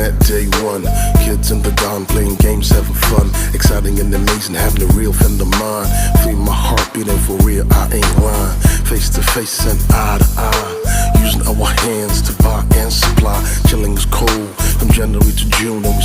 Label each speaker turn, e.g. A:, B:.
A: at day one. Kids in the dawn playing games, having fun. Exciting and amazing, having a real friend of mine. Feel my heart beating for real, I ain't lying. Face to face and eye to eye, using our hands to buy and supply. Chilling is cold from January to June, and we